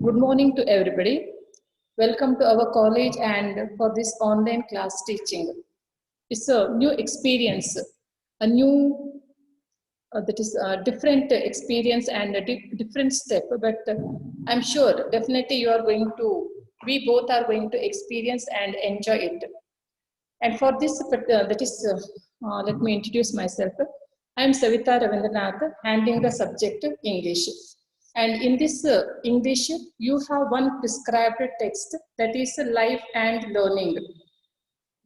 Good morning to everybody. Welcome to our college and for this online class teaching. It's a new experience, a new that is a different experience and a different step. But I'm sure definitely we both are going to experience and enjoy it. And for this, let me introduce myself. I'm Savita Ravindranath, handling the subject English. And in this English, you have one prescribed text that is life and learning.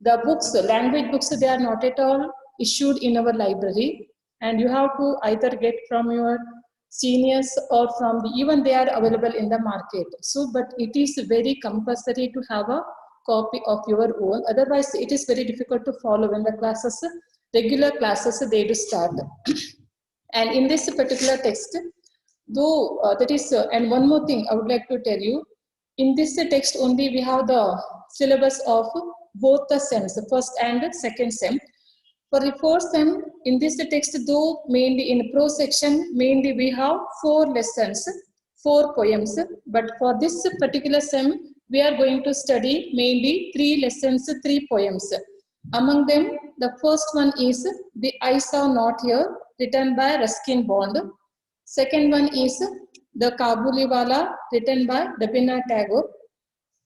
The books, language books, they are not at all issued in our library, and you have to either get from your seniors or even they are available in the market. So, but it is very compulsory to have a copy of your own. Otherwise, it is very difficult to follow when the classes, regular classes, they do start. And in this particular text, though and one more thing I would like to tell you, in this text only we have the syllabus of both the sems, first and second sem. For the fourth sem, in this text, though mainly in pro section, mainly we have 4 lessons, 4 poems. But for this particular sem, we are going to study mainly 3 lessons, 3 poems. Among them, the first one is The Eyes Are Not Here, written by Ruskin Bond. Second one is The Kabuliwala, written by Rabindranath Tagore.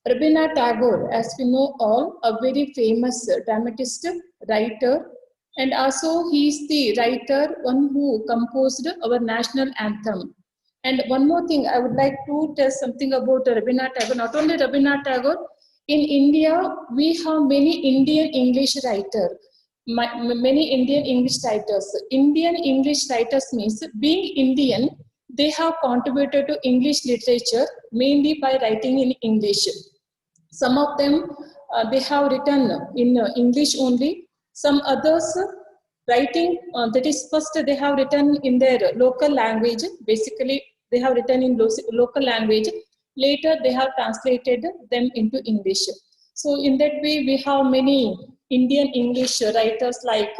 Rabindranath Tagore, as we know all, a very famous dramatist, writer, and also he is the writer, one who composed our national anthem. And one more thing, I would like to tell something about Rabindranath Tagore. Not only Rabindranath Tagore, in India, we have many Indian English writers. Many Indian English writers. Indian English writers means being Indian, they have contributed to English literature mainly by writing in English. Some of them, they have written in English only. Some others writing, that is first they have written in their local language. Basically, they have written in local language. Later, they have translated them into English. So in that way, we have many Indian English writers like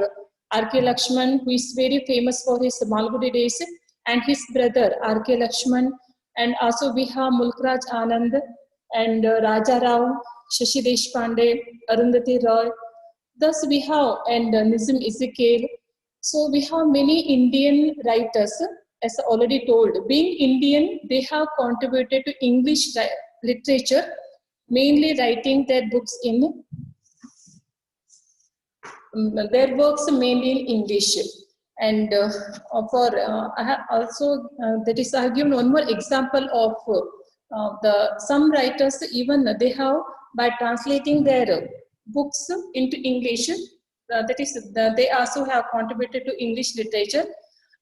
R.K. Lakshman, who is very famous for his Malgudi days, and his brother R.K. Lakshman, and also we have Mulkraj Anand and Raja Rao, Shashi Deshpande, Arundhati Roy. Thus we have, and Nizam Ezekiel. So we have many Indian writers, as already told. Being Indian, they have contributed to English literature, mainly writing their books in, their works mainly in English. And I have also, I have given one more example of some writers, even they have, by translating their books into English, they also have contributed to English literature.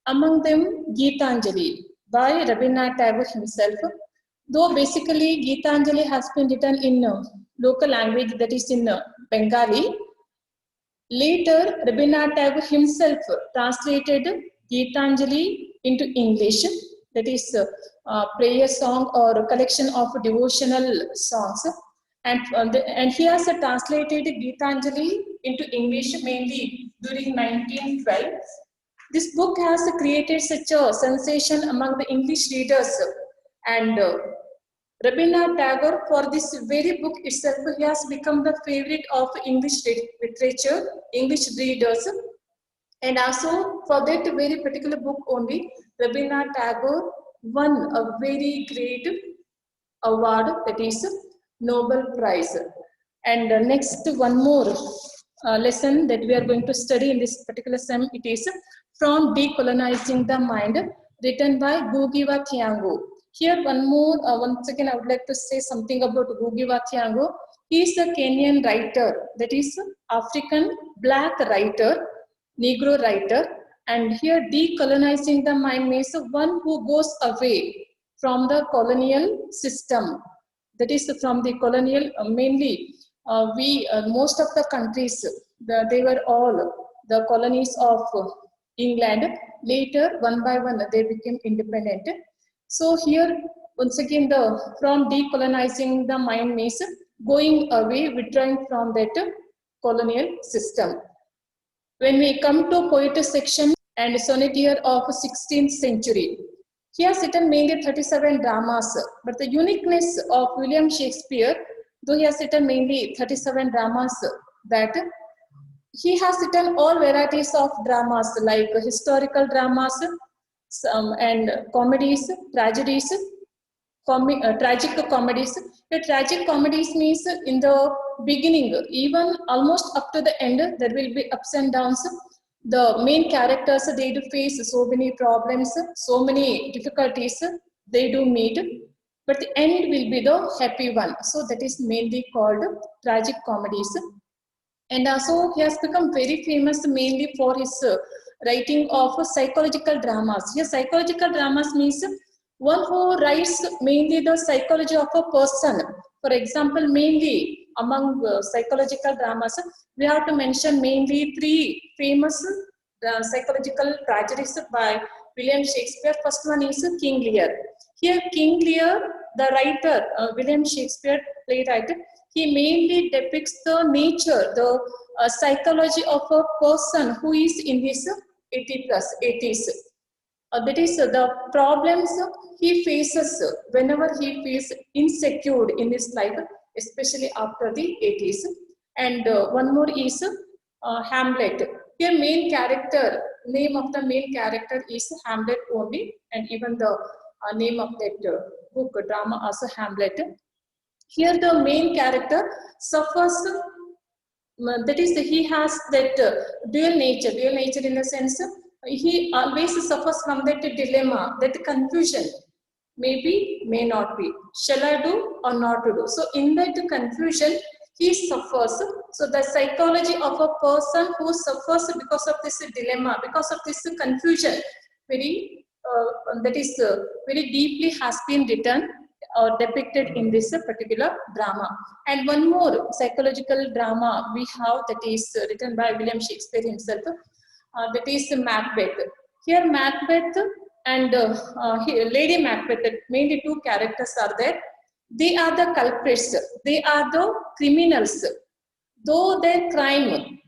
Among them, Geetanjali by Rabindranath Tagore himself. Though basically Geetanjali has been written in local language, that is in Bengali. Later, Rabindranath Tagore himself translated Geetanjali into English, that is a prayer song or a collection of devotional songs. And he has translated Geetanjali into English mainly during 1912. This book has created such a sensation among the English readers, and Rabindranath Tagore, for this very book itself, he has become the favorite of English literature, English readers. And also for that very particular book only, Rabindranath Tagore won a very great award, that is Nobel Prize. And next, one more lesson that we are going to study in this particular sem, it is From Decolonizing the Mind, written by Ngugi wa Thiong'o. Here one more, once again I would like to say something about Ngugi wa Thiong'o. He is a Kenyan writer, that is African black writer, Negro writer. And here decolonizing the mind means one who goes away from the colonial system. That is from the colonial, mainly most of the countries, they were all the colonies of England. Later, one by one, they became independent. So here, once again, from decolonizing the mind means going away, withdrawing from that colonial system. When we come to poetry section and sonneteer of 16th century, He has written mainly 37 dramas, but the uniqueness of William Shakespeare, though he has written mainly 37 dramas, that he has written all varieties of dramas like historical dramas and comedies, tragedies, tragic comedies. The tragic comedies means in the beginning, even almost up to the end, there will be ups and downs. The main characters, they do face so many problems, so many difficulties they do meet, but the end will be the happy one. So that is mainly called tragic comedies. And also he has become very famous mainly for his writing of psychological dramas. Here psychological dramas means one who writes mainly the psychology of a person. For example, mainly among psychological dramas, we have to mention mainly three famous psychological tragedies by William Shakespeare. First one is King Lear. Here King Lear, the writer, William Shakespeare playwright, he mainly depicts the nature, the psychology of a person who is in his 80 plus 80s. That is the problems he faces whenever he feels insecure in his life, especially after the 80s. And one more is Hamlet. Here main character, name of the main character is Hamlet only, and even the name of that book, drama also Hamlet. Here the main character suffers, that is he has that dual nature in the sense he always suffers from that dilemma, that confusion, maybe, may not be, shall I do or not to do. So in that confusion, he suffers. So the psychology of a person who suffers because of this dilemma, because of this confusion, very that is very deeply has been written or depicted in this particular drama. And one more psychological drama we have that is written by William Shakespeare himself, that is Macbeth. Here Macbeth and Lady Macbeth, mainly two characters are there. They are the culprits, they are the criminals. Though their crime,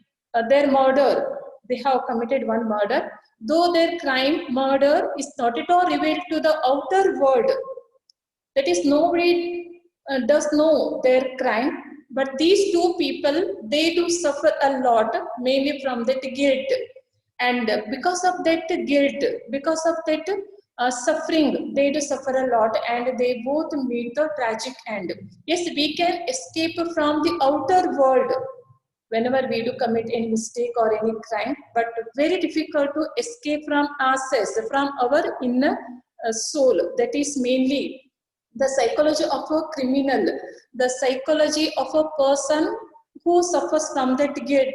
their murder, they have committed one murder, though their crime, murder is not at all revealed to the outer world, that is nobody does know their crime, but these two people, they do suffer a lot, mainly from that guilt. And because of that guilt, because of that suffering, they do suffer a lot, and they both meet the tragic end. Yes, we can escape from the outer world whenever we do commit any mistake or any crime, but very difficult to escape from ourselves, from our inner soul. That is mainly the psychology of a criminal, the psychology of a person who suffers from that guilt.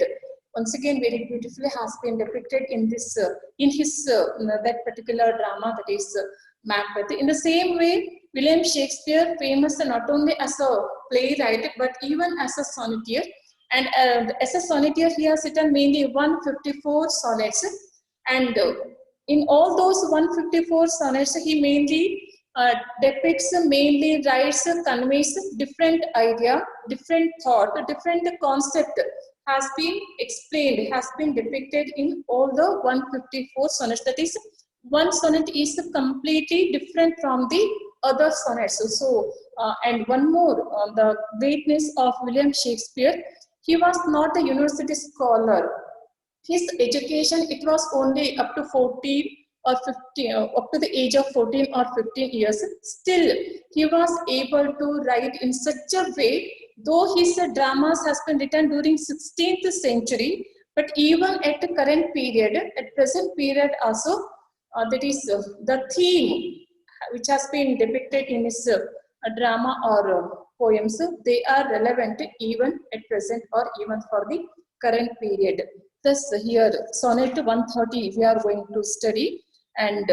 Once again, very beautifully has been depicted in this in his that particular drama, that is Macbeth. In the same way, William Shakespeare, famous not only as a playwright but even as a sonneteer. And as a sonneteer, he has written mainly 154 sonnets. And in all those 154 sonnets, he mainly depicts, mainly writes, conveys different idea, different thought, different concept has been explained, has been depicted in all the 154 sonnets. That is, one sonnet is completely different from the other sonnets. So, and one more, the greatness of William Shakespeare, he was not a university scholar. His education, it was only up to 14 or 15, up to the age of 14 or 15 years. Still, he was able to write in such a way, though his dramas has been written during 16th century, but even at the current period, at present period also, that is the theme which has been depicted in his drama or poems, they are relevant even at present or even for the current period. Thus, here sonnet 130 we are going to study, and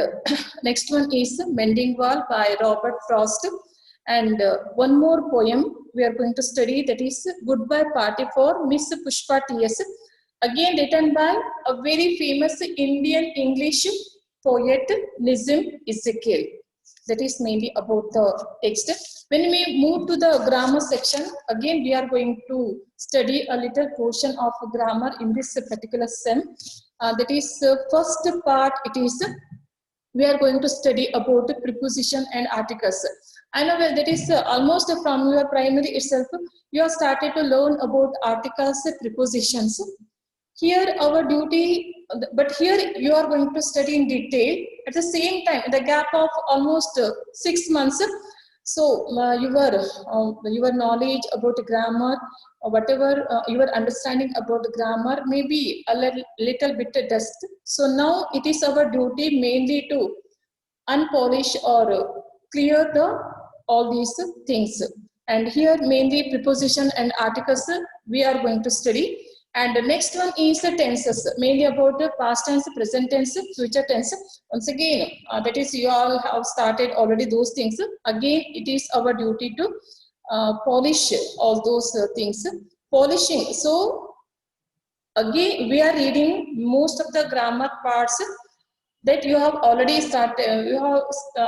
next one is Mending Wall by Robert Frost, and one more poem we are going to study, that is Goodbye Party for Miss Pushpa T.S., again written by a very famous Indian English poet Nizam Ezekiel. That is mainly about the text. When we move to the grammar section, again we are going to study a little portion of grammar in this particular sem. That is first part, it is we are going to study about preposition and articles. I know that is almost from your primary itself, you have started to learn about articles, prepositions. Here our duty, but here you are going to study in detail. At the same time, the gap of almost 6 months, so your knowledge about grammar, or whatever your understanding about grammar may be a little bit dust. So now it is our duty mainly to unpolish or clear all these things. And here mainly preposition and articles we are going to study. And the next one is the tenses, mainly about the past tense, present tense, future tense. Once again, that is you all have started already those things. Again, it is our duty to polish all those things. Polishing. So again, we are reading most of the grammar parts that you have already started, you have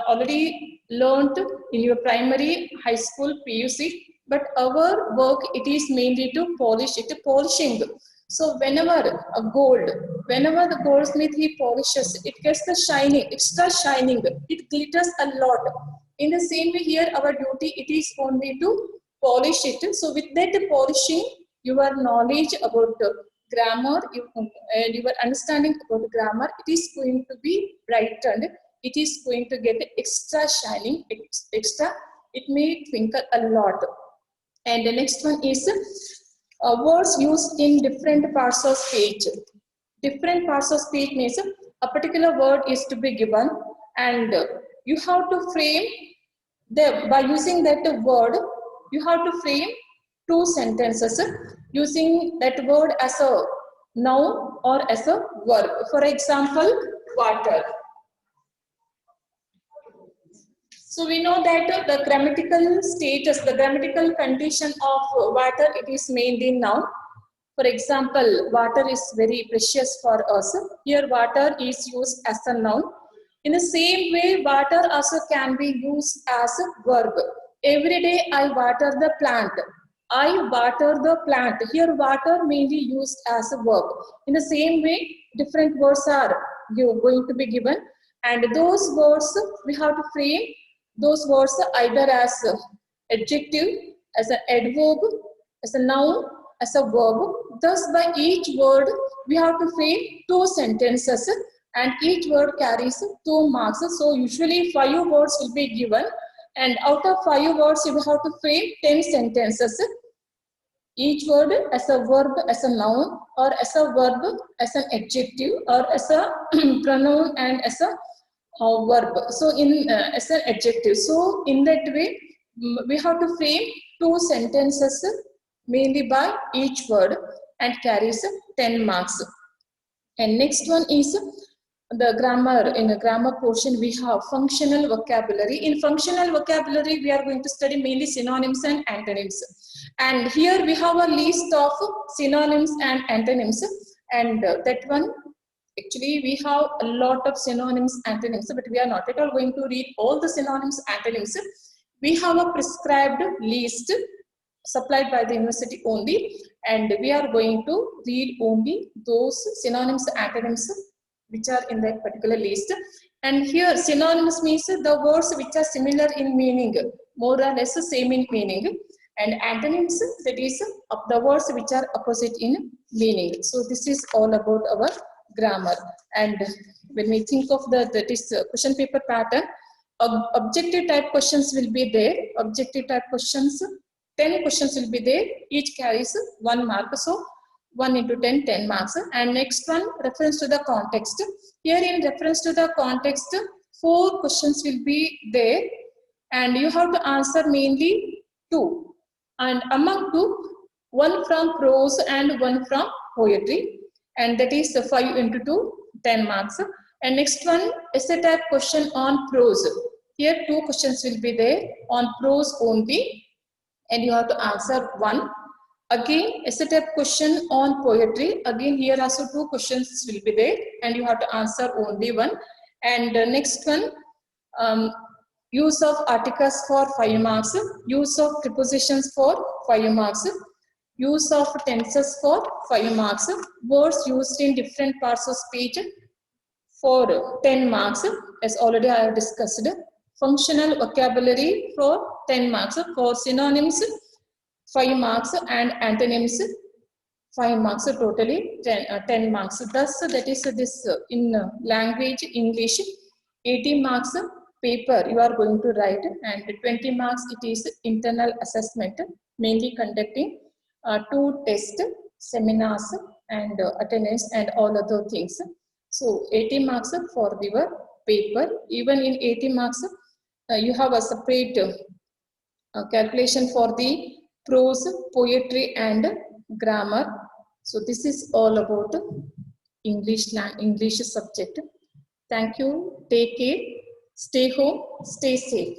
already learned in your primary, high school, PUC. But our work, it is mainly to polish it, polishing. So whenever whenever the goldsmith he polishes, it gets the shining, extra shining, it glitters a lot. In the same way here, our duty, it is only to polish it. So with that polishing, your knowledge about grammar and your understanding about grammar, it is going to be brightened. It is going to get extra shining, extra. It may twinkle a lot. And the next one is words used in different parts of speech. Different parts of speech means a particular word is to be given, and you have to frame by using that word, you have to frame 2 sentences using that word as a noun or as a verb. For example, water. So we know that the grammatical status, the grammatical condition of water, it is mainly noun. For example, water is very precious for us. Here water is used as a noun. In the same way, water also can be used as a verb. Every day I water the plant. I water the plant. Here water mainly used as a verb. In the same way, different words are going to be given. And those words, we have to frame those words either as adjective, as an adverb, as a noun, as a verb. Thus, by each word, we have to frame 2 sentences, and each word carries 2 marks. So, usually 5 words will be given, and out of 5 words, you have to frame 10 sentences. Each word as a verb, as a noun, or as a verb, as an adjective, or as a pronoun and as a verb. So as an adjective. So in that way, we have to frame 2 sentences mainly by each word and carries 10 marks. And next one is the grammar. In a grammar portion, we have functional vocabulary. In functional vocabulary, we are going to study mainly synonyms and antonyms. And here we have a list of synonyms and antonyms. And that one, actually, we have a lot of synonyms, antonyms, but we are not at all going to read all the synonyms, antonyms. We have a prescribed list supplied by the university only, and we are going to read only those synonyms, antonyms which are in that particular list. And here synonyms means the words which are similar in meaning, more or less same in meaning. And antonyms, that is the words which are opposite in meaning. So this is all about our grammar. And when we think of that is question paper pattern, objective type questions will be there. Objective type questions, 10 questions will be there. Each carries 1 mark. So 1 into 10, 10 marks. And next one, reference to the context. Here in reference to the context, 4 questions will be there. And you have to answer mainly 2. And among 2, 1 from prose and 1 from poetry. And that is 5 into 2, 10 marks. And next one, essay type question on prose. Here 2 questions will be there on prose only, and you have to answer 1. Again, essay type question on poetry. Again, here also 2 questions will be there, and you have to answer only 1. And the next one, use of articles for 5 marks, use of prepositions for 5 marks, use of tenses for 5 marks, words used in different parts of speech for 10 marks, as already I have discussed. Functional vocabulary for 10 marks. For synonyms, 5 marks, and antonyms, 5 marks, totally 10 marks. Thus, that is this in language English, 80 marks paper you are going to write, and 20 marks it is internal assessment, mainly conducting 2 tests, seminars, and attendance and all other things. So 80 marks for your paper. Even in 80 marks, you have a separate calculation for the prose, poetry, and grammar. So this is all about English subject. Thank you. Take care. Stay home. Stay safe.